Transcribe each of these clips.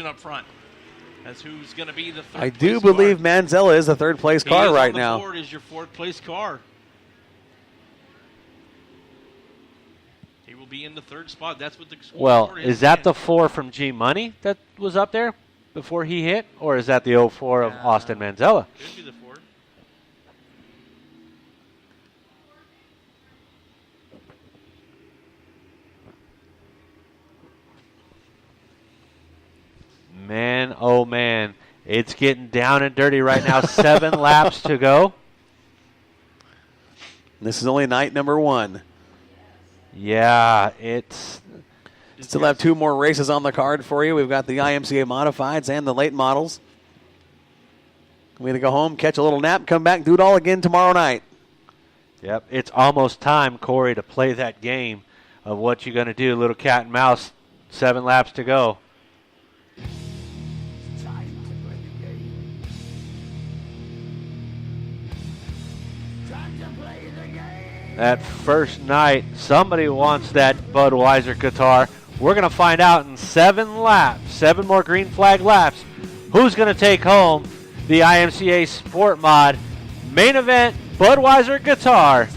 up front. As who's going to be the third I do believe car. Manzella is the third place car right now. Board is your fourth place car. He will be in the third spot. That's what the Well, is that the 4 from G Money that was up there before he hit, or is that the 04 of Austin Manzella? Could be the 4. Man, oh man, it's getting down and dirty right now. 7 laps to go. This is only night number 1. Yeah, it's... Still have 2 more races on the card for you. We've got the IMCA Modifieds and the late models. We're going to go home, catch a little nap, come back and do it all again tomorrow night. Yep, it's almost time, Corey, to play that game of what you're going to do. Little cat and mouse, 7 laps to go. That first night, somebody wants that Budweiser guitar. We're going to find out in 7 laps, 7 more green flag laps, who's going to take home the IMCA Sport Mod main event Budweiser guitar.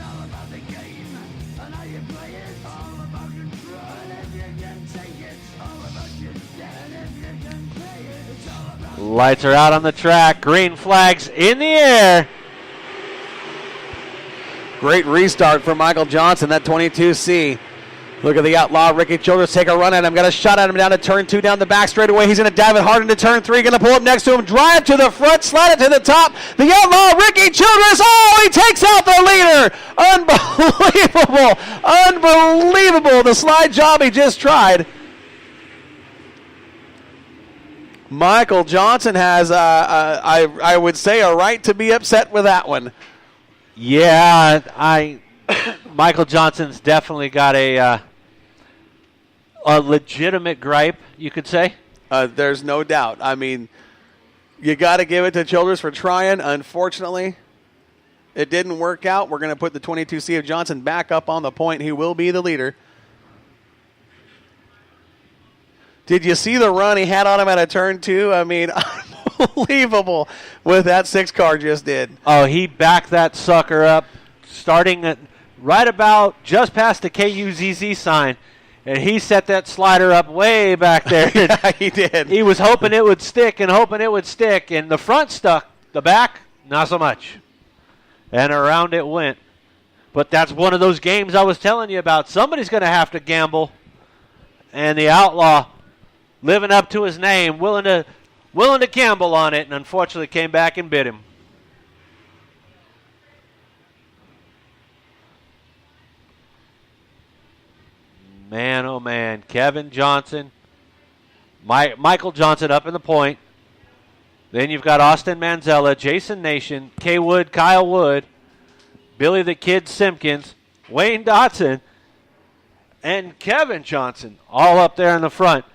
Lights are out on the track, green flags in the air. Great restart for Michael Johnson, that 22C. Look at the outlaw, Ricky Childress, take a run at him. Got a shot at him down to turn 2, down the back straightaway. He's going to dive it hard into turn 3. Going to pull up next to him, drive to the front, slide it to the top. The outlaw, Ricky Childress, oh, he takes out the leader. Unbelievable, unbelievable. The slide job he just tried. Michael Johnson has, I would say, a right to be upset with that one. Yeah, Michael Johnson's definitely got a legitimate gripe, you could say. There's no doubt. I mean, you got to give it to Childress for trying. Unfortunately, it didn't work out. We're going to put the 22C of Johnson back up on the point. He will be the leader. Did you see the run he had on him at a turn 2? I mean, unbelievable what that 6 car just did. Oh, he backed that sucker up starting at right about just past the KUZZ sign, and he set that slider up way back there. Yeah, he did. He was hoping it would stick and the front stuck. The back, not so much. And around it went. But that's one of those games I was telling you about. Somebody's going to have to gamble, and the outlaw, living up to his name, willing to gamble on it, and unfortunately came back and bit him. Man, oh man, Kevin Johnson, Michael Johnson up in the point. Then you've got Austin Manzella, Jason Nation, K. Wood, Kyle Wood, Billy the Kid Simpkins, Wayne Dotson, and Kevin Johnson all up there in the front.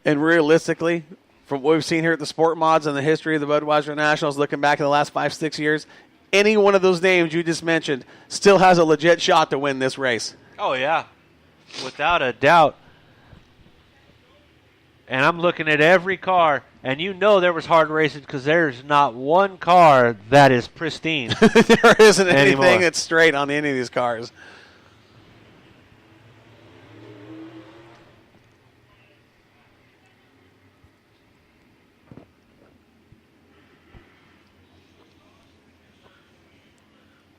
And realistically, from what we've seen here at the Sport Mods and the history of the Budweiser Nationals, looking back in the last 5-6 years, any one of those names you just mentioned still has a legit shot to win this race. Oh, yeah, without a doubt. And I'm looking at every car, and you know there was hard racing because there's not one car that is pristine. There isn't anything anymore. that's straight on any of these cars.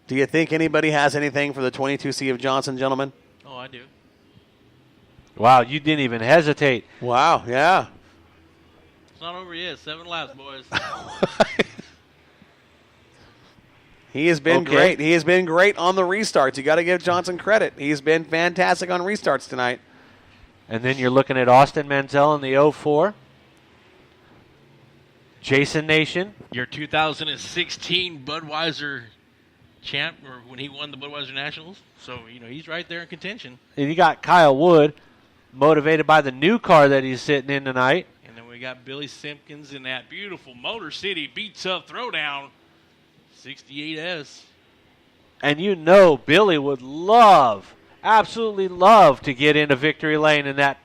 Do you think anybody has anything for the 22C of Johnson, gentlemen? Oh, I do. Wow, you didn't even hesitate. Wow, yeah. It's not over yet. 7 laps, boys. He has been Okay. great. He has been great on the restarts. You got to give Johnson credit. He's been fantastic on restarts tonight. And then you're looking at Austin Manzella in the 04. Jason Nation. Your 2016 Budweiser champ, or when he won the Budweiser Nationals. So, he's right there in contention. And you got Kyle Wood, motivated by the new car that he's sitting in tonight. And then we got Billy Simpkins in that beautiful Motor City Beats Up Throwdown 68S. And you know Billy would love, absolutely love to get into victory lane in that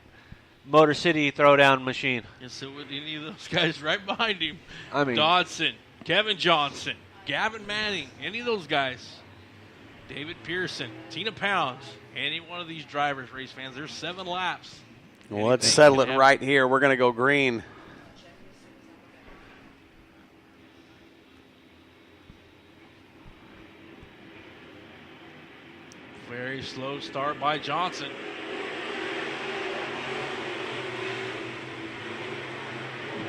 Motor City throwdown machine. And so with any of those guys right behind him, I mean, Dodson, Kevin Johnson, Gavin Manning, any of those guys, David Pearson, Tina Pounds, any one of these drivers, race fans, there's 7 laps. Well, let's settle it right here. We're going to go green. Very slow start by Johnson.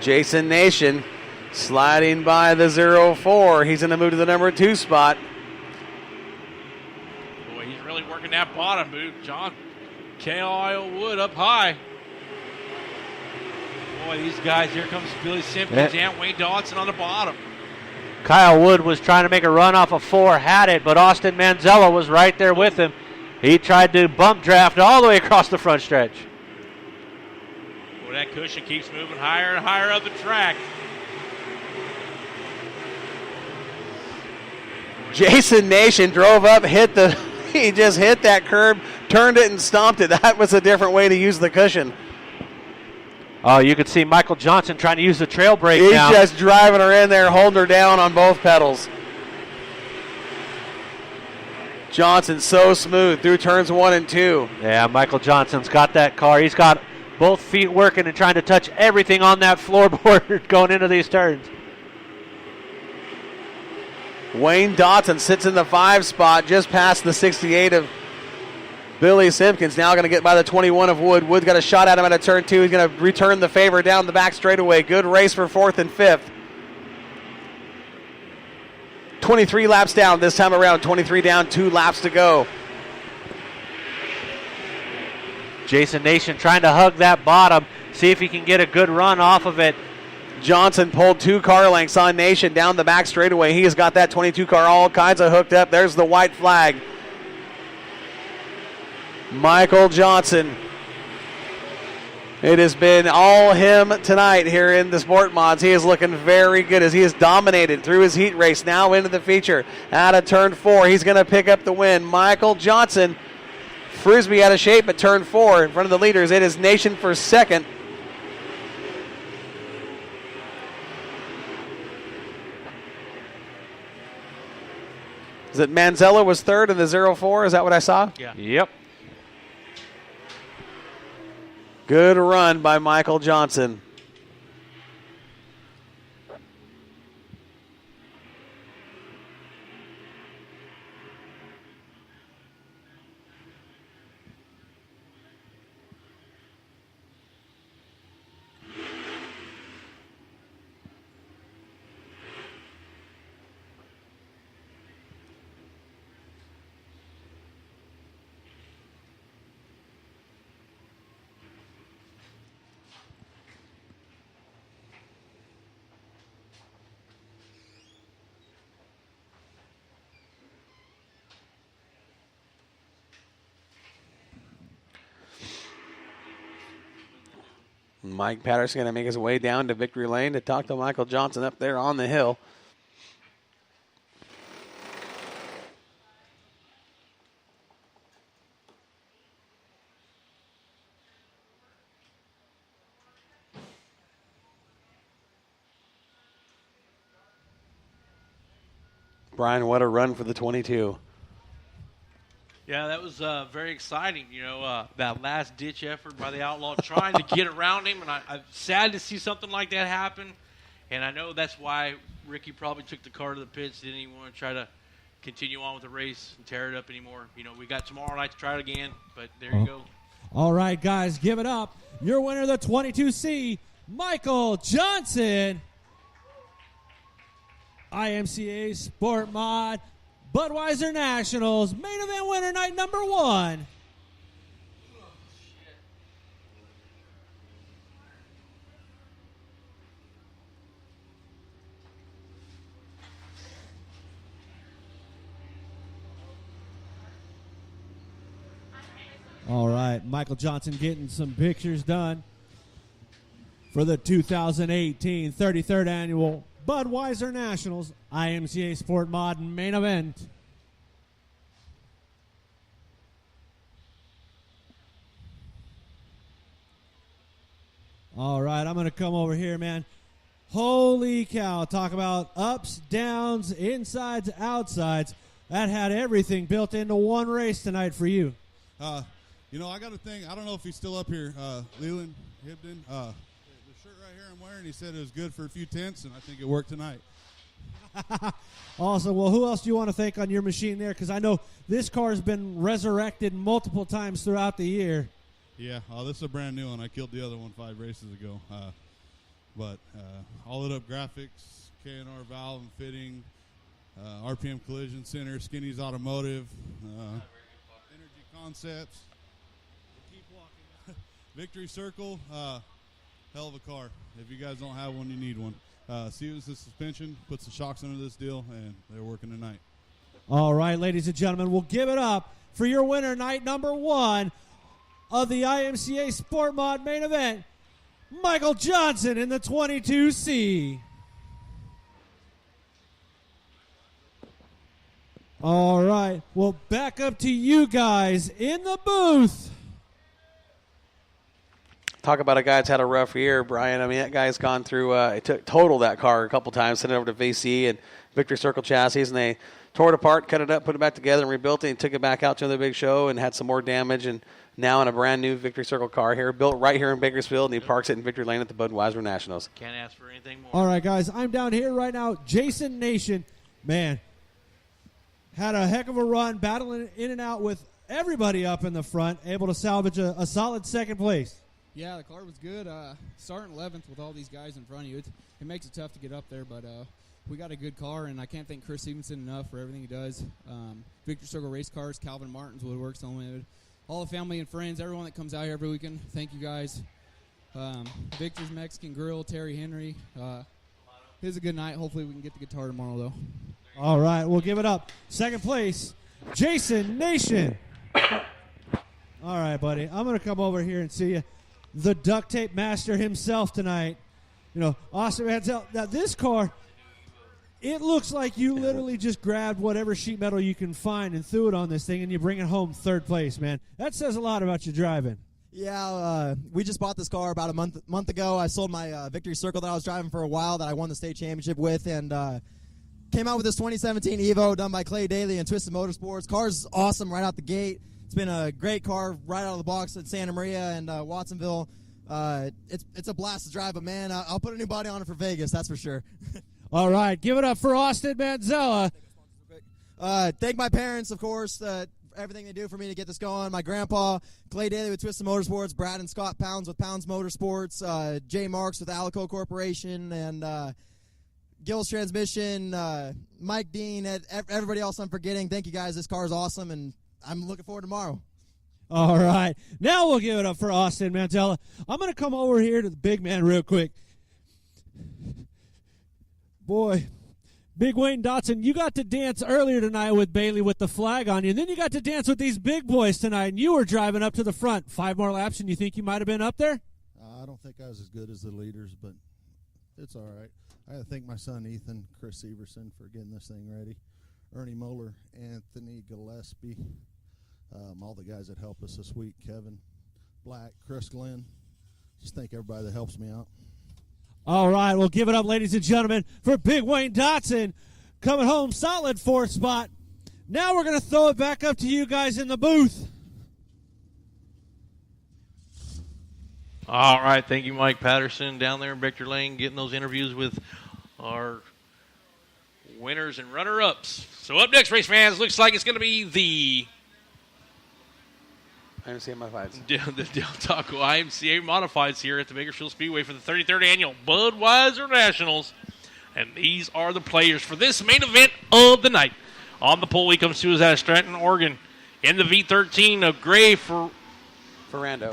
Jason Nation sliding by the 0-4. He's going to move to the number 2 spot. Boy, he's really working that bottom boot. John Kyle Wood up high. Boy, these guys, here comes Billy Simpkins and Wayne Dodson on the bottom. Kyle Wood was trying to make a run off of 4, had it, but Austin Manzella was right there with him. He tried to bump draft all the way across the front stretch. Boy, that cushion keeps moving higher and higher up the track. Jason Nation drove up, he just hit that curb, turned it and stomped it. That was a different way to use the cushion. Oh, you could see Michael Johnson trying to use the trail brake He's now. just driving her in there, holding her down on both pedals. Johnson so smooth through turns 1 and 2. Yeah, Michael Johnson's got that car. He's got both feet working and trying to touch everything on that floorboard going into these turns. Wayne Dodson sits in the 5 spot just past the 68 of Billy Simpkins. Now going to get by the 21 of Wood. Wood's got a shot at him at a turn 2. He's going to return the favor down the back straightaway. Good race for 4th and 5th. 23 laps down this time around. 23 down, 2 laps to go. Jason Nation trying to hug that bottom, see if he can get a good run off of it. Johnson pulled 2 car lengths on Nation down the back straightaway. He has got that 22 car all kinds of hooked up. There's the white flag. Michael Johnson. It has been all him tonight here in the Sport Mods. He is looking very good as he has dominated through his heat race. Now into the feature. Out of turn 4, he's going to pick up the win. Michael Johnson. Frisbee out of shape at turn 4 in front of the leaders. It is Nation for 2nd. Is it Manzella was 3rd in the 0-4? Is that what I saw? Yeah. Yep. Good run by Michael Johnson. Mike Patterson going to make his way down to victory lane to talk to Michael Johnson up there on the hill. Brian, what a run for the 22. Yeah, that was very exciting. You know, that last-ditch effort by the Outlaw trying to get around him, and I'm sad to see something like that happen. And I know that's why Ricky probably took the car to the pits, didn't even want to try to continue on with the race and tear it up anymore. You know, we got tomorrow night to try it again, but there you go. All right, guys, give it up. Your winner of the 22C, Michael Johnson. IMCA Sport Mod Budweiser Nationals main event winner night number 1. All right, Michael Johnson getting some pictures done for the 2018 33rd Annual Budweiser Nationals IMCA Sport Mod main event. All right, I'm going to come over here, man. Holy cow. Talk about ups, downs, insides, outsides. That had everything built into one race tonight for you. I got a thing. I don't know if he's still up here. Leland Hibden. The shirt right here I'm wearing, he said it was good for a few tenths, and I think it worked tonight. Awesome. Well, who else do you want to thank on your machine there? Because I know this car has been resurrected multiple times throughout the year. Yeah, this is a brand new one. I killed the other one 5 races ago. But All It Up Graphics, K&R Valve and Fitting, RPM Collision Center, Skinny's Automotive, Energy Concepts, Keep Walking, Victory Circle, hell of a car. If you guys don't have one, you need one. Stevenson's Suspension puts the shocks under this deal, and they're working tonight. All right, ladies and gentlemen, we'll give it up for your winner, night number 1 of the IMCA Sport Mod main event, Michael Johnson in the 22C. All right, well, back up to you guys in the booth. Talk about a guy that's had a rough year, Brian. I mean, that guy's gone through, it totaled that car a couple times, sent it over to VC and Victory Circle Chassis, and they tore it apart, cut it up, put it back together, and rebuilt it, and took it back out to the big show and had some more damage, and now in a brand new Victory Circle car here, built right here in Bakersfield, and he parks it in Victory Lane at the Budweiser Nationals. Can't ask for anything more. All right, guys, I'm down here right now. Jason Nation, man, had a heck of a run, battling in and out with everybody up in the front, able to salvage a solid second place. Yeah, the car was good. Starting 11th with all these guys in front of you, it makes it tough to get up there, but we got a good car, and I can't thank Chris Stevenson enough for everything he does. Victory Circle Race Cars, Calvin Martin's Woodworks Unlimited, all the family and friends, everyone that comes out here every weekend, thank you guys. Victor's Mexican Grill, Terry Henry. It was a good night. Hopefully we can get the guitar tomorrow, though. All right, we'll give it up. Second place, Jason Nation. All right, buddy, I'm going to come over here and see you. The duct tape master himself tonight. Austin Manziel. Now, this car, it looks like you literally just grabbed whatever sheet metal you can find and threw it on this thing, and you bring it home third place, man. That says a lot about your driving. Yeah, we just bought this car about a month ago. I sold my Victory Circle that I was driving for a while that I won the state championship with, and came out with this 2017 Evo done by Clay Daly and Twisted Motorsports. Car's awesome right out the gate. It's been a great car right out of the box at Santa Maria and Watsonville. It's a blast to drive, but, man, I'll put a new body on it for Vegas, that's for sure. All right, give it up for Austin Manzella. Thank my parents, of course, everything they do for me to get this going. My grandpa, Clay Daly with Twisted Motorsports, Brad and Scott Pounds with Pounds Motorsports, Jay Marks with Alico Corporation, and Gill's Transmission, Mike Dean, everybody else I'm forgetting. Thank you, guys. This car is awesome, and I'm looking forward to tomorrow. All right. Now we'll give it up for Austin Mantella. I'm going to come over here to the big man real quick. Boy, Big Wayne Dotson, you got to dance earlier tonight with Bailey with the flag on you, and then you got to dance with these big boys tonight, and you were driving up to the front. 5 more laps, and you think you might have been up there? I don't think I was as good as the leaders, but it's all right. I got to thank my son Ethan, Chris Severson for getting this thing ready, Ernie Moeller, Anthony Gillespie, all the guys that help us this week, Kevin Black, Chris Glenn. Just thank everybody that helps me out. All right, we'll give it up, ladies and gentlemen, for Big Wayne Dotson coming home solid 4th spot. Now we're going to throw it back up to you guys in the booth. All right, thank you, Mike Patterson, down there in Victor Lane, getting those interviews with our winners and runner-ups. So up next, race fans, looks like it's going to be the IMCA Modifieds. The Del Taco IMCA Modifieds here at the Bakersfield Speedway for the 33rd Annual Budweiser Nationals. And these are the players for this main event of the night. On the pole, he comes to us out of Stratton, Oregon. In the V13 of Gray Ferrando.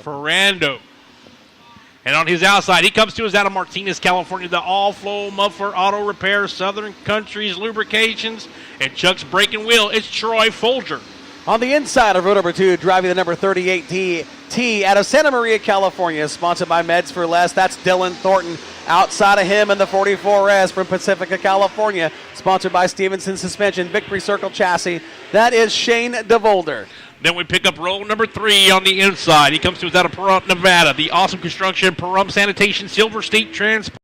And on his outside, he comes to us out of Martinez, California, the All-Flow Muffler Auto Repair, Southern Countries Lubrications, and Chuck's Brake and Wheel. It's Troy Folger. On the inside of row number 2, driving the number 38 T out of Santa Maria, California, sponsored by Meds for Less. That's Dylan Thornton. Outside of him in the 44S from Pacifica, California, sponsored by Stevenson Suspension, Victory Circle Chassis, that is Shane DeVolder. Then we pick up row number 3 on the inside. He comes to us out of Pahrump, Nevada. The Awesome Construction, Pahrump Sanitation, Silver State Transport.